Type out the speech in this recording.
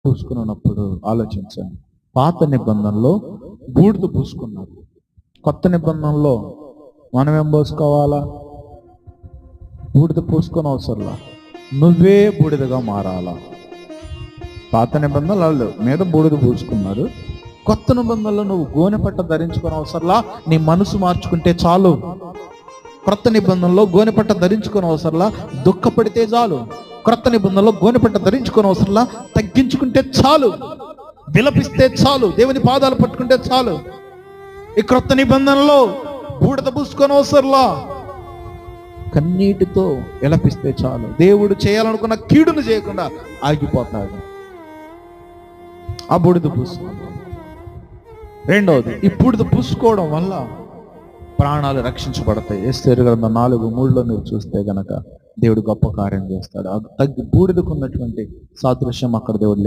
పూసుకున్నప్పుడు ఆలోచించండి. పాత నిబంధనలో బూడిద పూసుకున్నారు. కొత్త నిబంధనలో మనం ఏం పోసుకోవాలా? బూడిద పూసుకొని అవసరంలా, నువ్వే బూడిదగా మారాలా. పాత నిబంధనలు మీద బూడిద పూసుకున్నారు. కొత్త నిబంధనలో నువ్వు గోనె పట్ట ధరించుకొని అవసరంలా, నీ మనసు మార్చుకుంటే చాలు. క్రొత్త నిబంధనలో గోనె పట్ట ధరించుకొని అవసరంలా, దుఃఖపడితే చాలు. క్రొత్త నిబంధనలో గోనె పట్ట ధరించుకొని అవసరంలా, తగ్గించుకుంటే చాలు, విలపిస్తే చాలు, దేవుని పాదాలు పట్టుకుంటే చాలు. ఈ క్రొత్త నిబంధనలో బూడిద పూసుకొని అవసరంలా, కన్నీటితో విలపిస్తే చాలు. దేవుడు చేయాలనుకున్న కీడును చేయకుండా ఆగిపోతాడు. ఆ బూడిద పూసుకోవడం. రెండవది, ఈ బూడిద పూసుకోవడం వల్ల ప్రాణాలు రక్షించబడతాయి. ఎస్తేరు గ్రంథం 4:3 మీరు చూస్తే గనక దేవుడు గొప్ప కార్యం చేస్తాడు. బూడిదకు ఉన్నటువంటి సాదృశ్యం అక్కడ దేవుడు